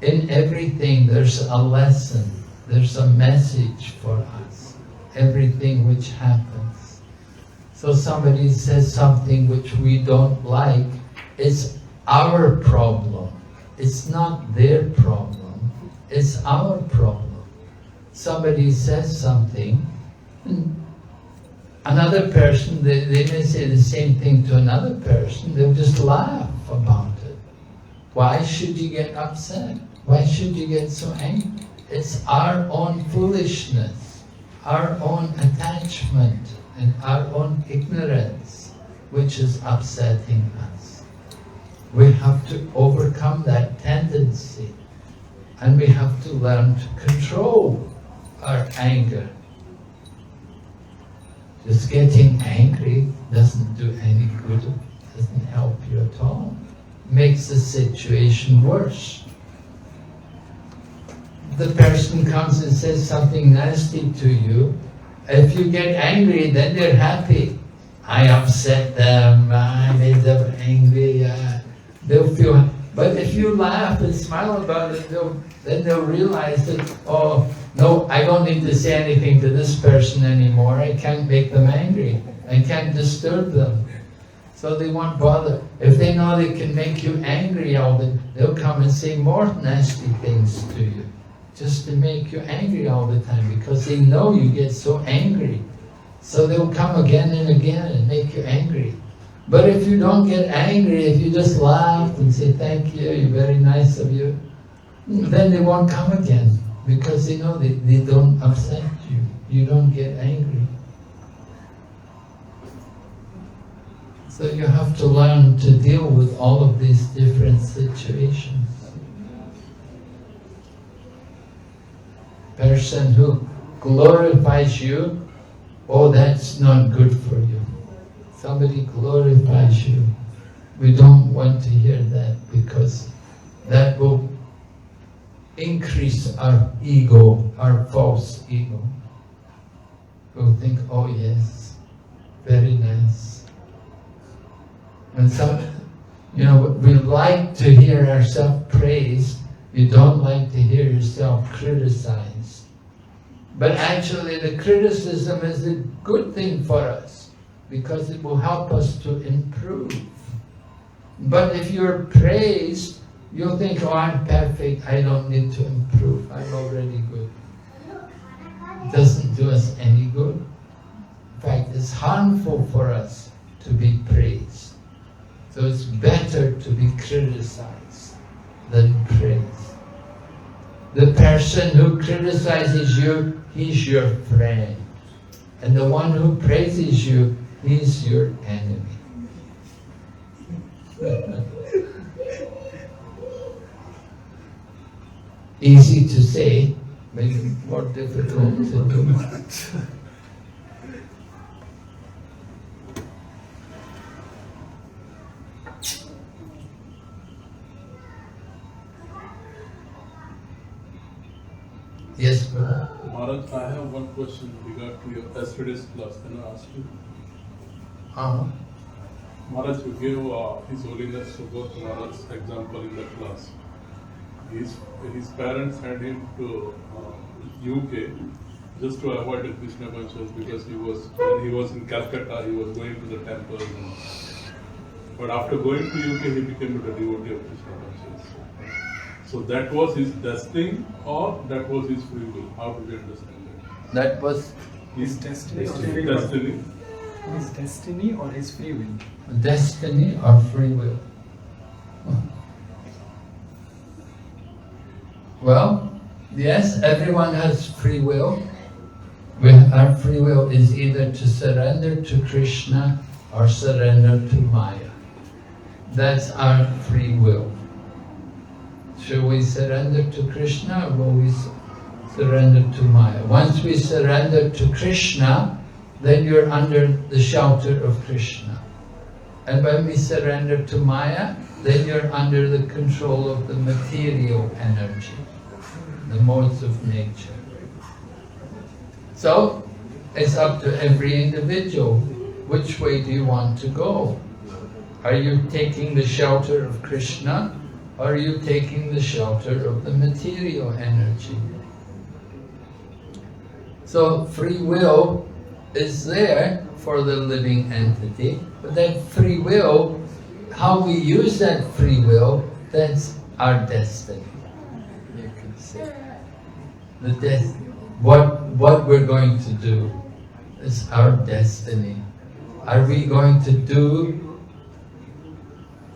In everything there's a lesson. There's a message for us. Everything which happens. So somebody says something which we don't like, it's our problem. It's not their problem. It's our problem. Somebody says something, and another person, they may say the same thing to another person, they'll just laugh about it. Why should you get upset? Why should you get so angry? It's our own foolishness, our own attachment, and our own ignorance which is upsetting us. We have to overcome that tendency, and we have to learn to control our anger. Just getting angry doesn't do any good, doesn't help you at all. It makes the situation worse. The person comes and says something nasty to you, if you get angry, then they're happy. I upset them, I made them angry, they'll feel. But if you laugh and smile about it, then they'll realize that, oh, no, I don't need to say anything to this person anymore. I can't make them angry. I can't disturb them. So they won't bother. If they know they can make you angry all the time, they'll come and say more nasty things to you, just to make you angry all the time, because they know you get so angry. So they'll come again and again and make you angry. But if you don't get angry, if you just laugh and say, thank you, you're very nice of you, then they won't come again, because they know they don't upset you. You don't get angry. So you have to learn to deal with all of these different situations. Person who glorifies you, oh, that's not good for you. Somebody glorifies you. We don't want to hear that, because that will increase our ego, our false ego. We'll think, oh yes, very nice. And some, we like to hear ourselves praised. You don't like to hear yourself criticized. But actually the criticism is a good thing for us, because it will help us to improve. But if you're praised, you'll think, oh, I'm perfect, I don't need to improve, I'm already good. It doesn't do us any good. In fact, it's harmful for us to be praised. So it's better to be criticized than praised. The person who criticizes you, he's your friend. And the one who praises you, he's your enemy. Easy to say, maybe more difficult to do. Yes, brother.
Maharaj, I have one question in regard to your yesterday's class. Can I ask you? Maharaj, you gave His Holiness Subodh Maharaj's example in the class. His parents had him to UK just to avoid the Krishna consciousness, because when he was in Calcutta, he was going to the temples. But after going to UK, he became a devotee of Krishna consciousness. So that was his destiny, or that was his free will? How do we understand that?
That was
his destiny.
Destiny.
His destiny or his free will?
Destiny or free will? Well, yes, everyone has free will. Our free will is either to surrender to Krishna or surrender to Maya. That's our free will. Should we surrender to Krishna, or will we surrender to Maya? Once we surrender to Krishna, then you're under the shelter of Krishna. And when we surrender to Maya, then you're under the control of the material energy, the modes of nature. So, it's up to every individual. Which way do you want to go? Are you taking the shelter of Krishna, or are you taking the shelter of the material energy? So free will is there for the living entity, but that free will, how we use that free will, that's our destiny. You can say. What we're going to do is our destiny. Are we going to do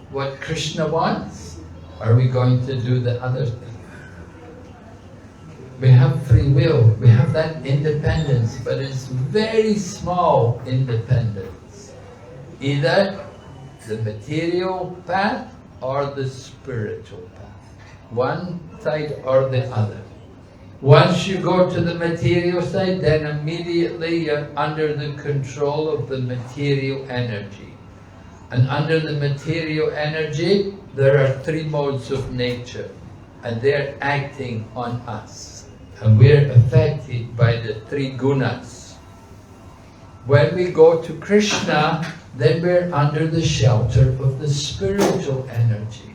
what Krishna wants? Are we going to do the other thing? We have free will, we have that independence, but it's very small independence. Either the material path or the spiritual path. One side or the other. Once you go to the material side, then immediately you're under the control of the material energy. And under the material energy, there are three modes of nature, and they're acting on us. And we're affected by the three gunas. When we go to Krishna, then we're under the shelter of the spiritual energy.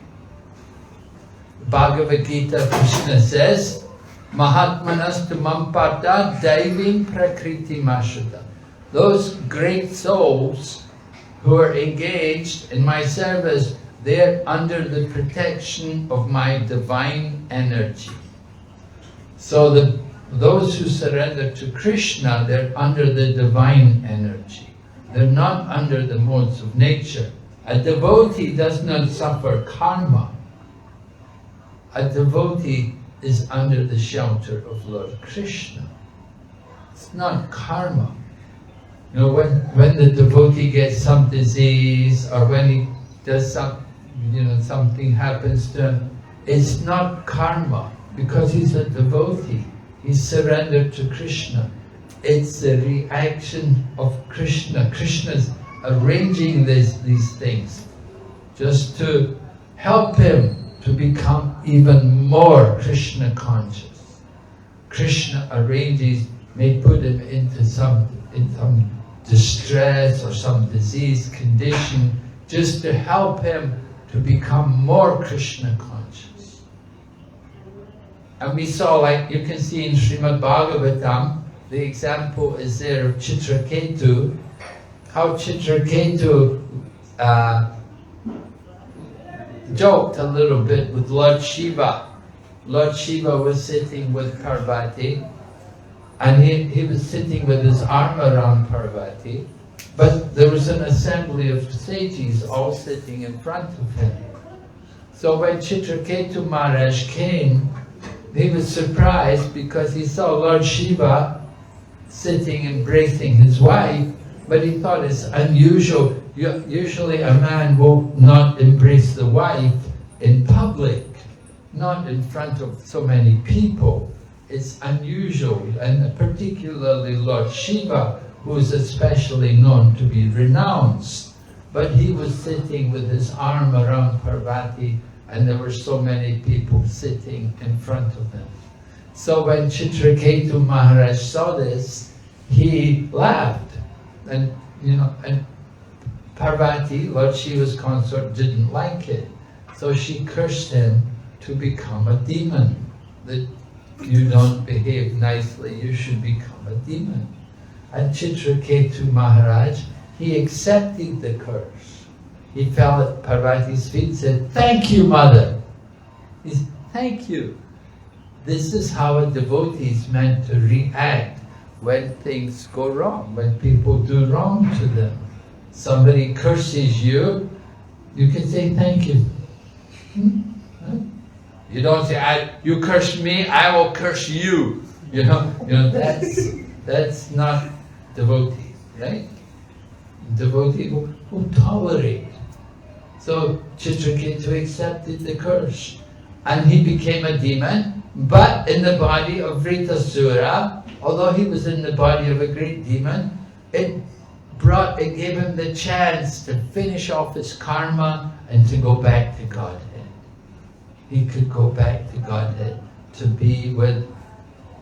Bhagavad Gita, Krishna says, Mahatmanastu mampata daivim prakriti mashata. Those great souls who are engaged in my service, they're under the protection of my divine energy. So those who surrender to Krishna, they're under the divine energy. They're not under the modes of nature. A devotee does not suffer karma. A devotee is under the shelter of Lord Krishna. It's not karma. You know, when the devotee gets some disease or when he does something happens to him, it's not karma because he's a devotee. He's surrendered to Krishna. It's the reaction of Krishna. Krishna's arranging these things just to help him to become even more Krishna conscious. Krishna arranges, may put him in some distress or some disease condition just to help him to become more Krishna conscious. And we saw, like you can see in Srimad Bhagavatam, the example is there of Chitraketu, how Chitraketu joked a little bit with Lord Shiva. Lord Shiva was sitting with Parvati, and he was sitting with his arm around Parvati, but there was an assembly of sages all sitting in front of him. So when Chitraketu Maharaj came, he was surprised because he saw Lord Shiva sitting embracing his wife, but he thought it's unusual. Usually a man will not embrace the wife in public, not in front of so many people. It's unusual, and particularly Lord Shiva, who is especially known to be renounced. But he was sitting with his arm around Parvati, and there were so many people sitting in front of him. So when Chitraketu Maharaj saw this, he laughed, and Parvati, Lord Shiva's consort, didn't like it. So she cursed him to become a demon. That you don't behave nicely, you should become a demon. And Chitraketu Maharaj, he accepted the curse. He fell at Parvati's feet and said, "Thank you, mother." He said, "Thank you." This is how a devotee is meant to react when things go wrong, when people do wrong to them. Somebody curses you, you can say thank you. You don't say, "You curse me, I will curse you." That's not devotee, right? Devotee will tolerate. So Chitraketu accepted the curse, and he became a demon, but in the body of Vritasura. Although he was in the body of a great demon, it gave him the chance to finish off his karma and to go back to Godhead. He could go back to Godhead to be with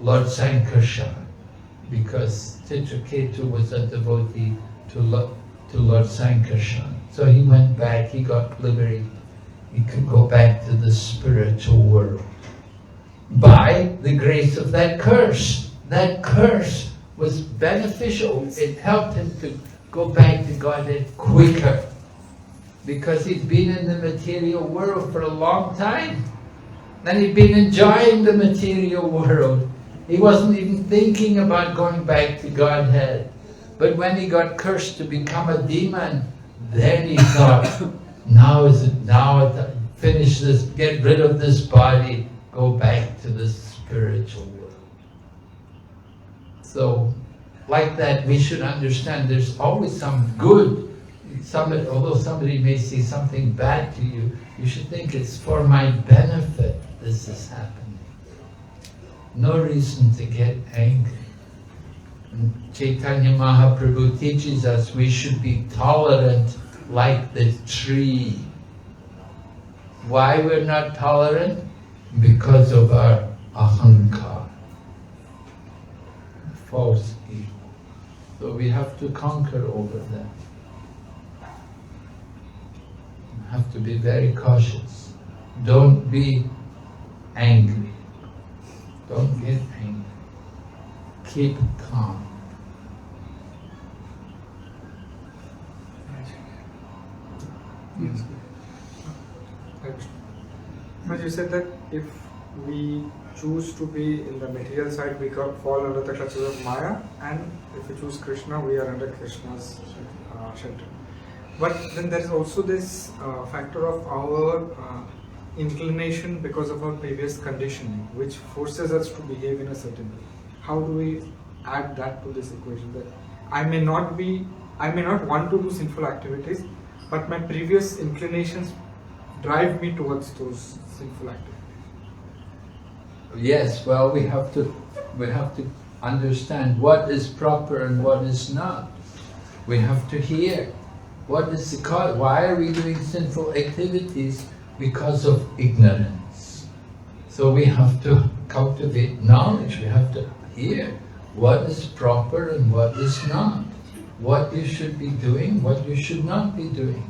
Lord Sankarshan, because Chitraketu was a devotee to Lord Sankarshan. So he went back, he got liberated. He could go back to the spiritual world by the grace of that curse. That curse was beneficial. It helped him to go back to Godhead quicker, because he'd been in the material world for a long time. And he'd been enjoying the material world. He wasn't even thinking about going back to Godhead. But when he got cursed to become a demon, then he thought, now finish this, get rid of this body, go back to the spiritual world. So, like that, we should understand there's always some good. Although somebody may say something bad to you, you should think it's for my benefit this is happening. No reason to get angry. And Chaitanya Mahaprabhu teaches us we should be tolerant like the tree. Why we're not tolerant? Because of our ahankara, false ego. So we have to conquer over that. We have to be very cautious. Don't be angry. Don't get angry. Keep calm.
Yes. But you said that if we choose to be in the material side, we fall under the clutches of Maya, and if we choose Krishna, we are under Krishna's shelter. But then there is also this factor of our inclination because of our previous conditioning, which forces us to behave in a certain way. How do we add that to this equation? That I may not want to do sinful activities, but my previous inclinations drive me towards those sinful activities.
Yes, well, we have to understand what is proper and what is not. We have to hear what is the cause. Why are we doing sinful activities? Because of ignorance. So we have to cultivate knowledge. We have to hear what is proper and what is not. What you should be doing, what you should not be doing.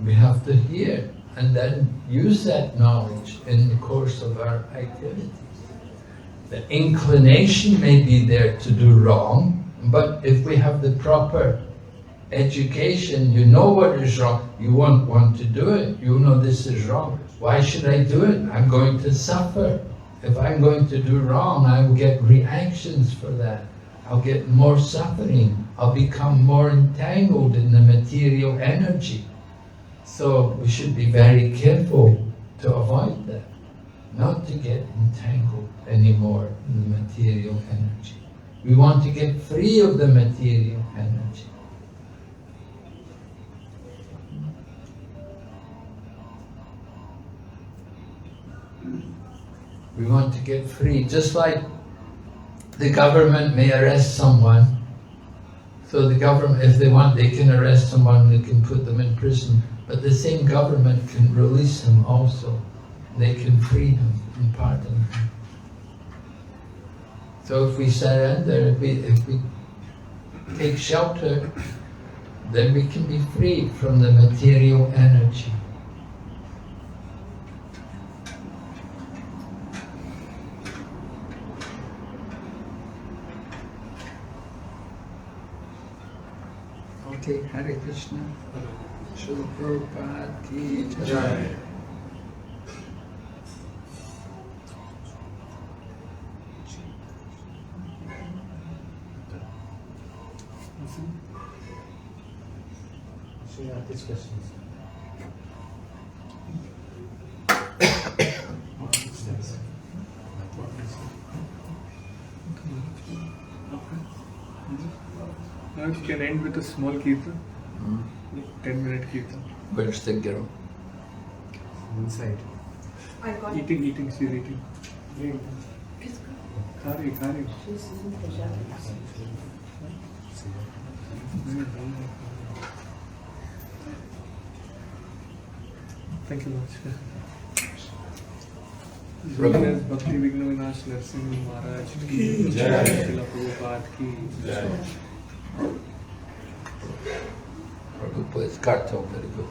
We have to hear and then use that knowledge in the course of our activities. The inclination may be there to do wrong, but if we have the proper education, you know what is wrong, you won't want to do it. You know this is wrong. Why should I do it? I'm going to suffer. If I'm going to do wrong, I will get reactions for that. I'll get more suffering. I'll become more entangled in the material energy. So we should be very careful to avoid that, not to get entangled anymore in the material energy. We want to get free of the material energy. We want to get free, just like the government may arrest someone. So the government, if they want, they can arrest someone, they can put them in prison. But the same government can release him also. They can free him and pardon him. So if we surrender, if we take shelter, then we can be free from the material energy. Okay, Hare Krishna. Srila Prabhupada ki jai.
So yeah, these questions.
Now you can end with a small kirtan, 10-minute kirtan.
Where's the girl?
Inside.
I got
Eating, she's eating. Khari. Thank you much. As Bhakti Vigna Vinash Narsimha Maharaj ki jai, Srila Prabhupada ki jai.
Prabhupada's cartoon, very good.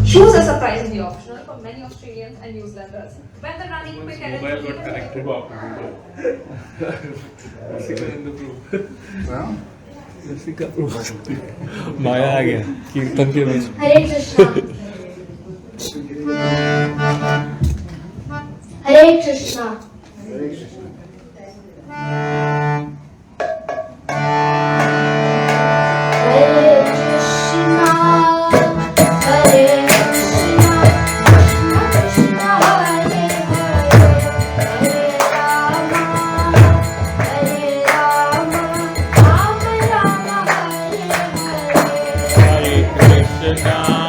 Shoes are surprisingly optional for many Australians and New Zealanders. When the running quick and
Mobile got connected. Jessica in the proof. Jessica proof. माया आ गया कीर्तन के बीच.
Hare Krishna.
Krishna. Hare Krishna, Hare Krishna, Krishna Krishna, Hare Hare, Hare Rama, Rama Rama, Hare Hare.
Hare Krishna.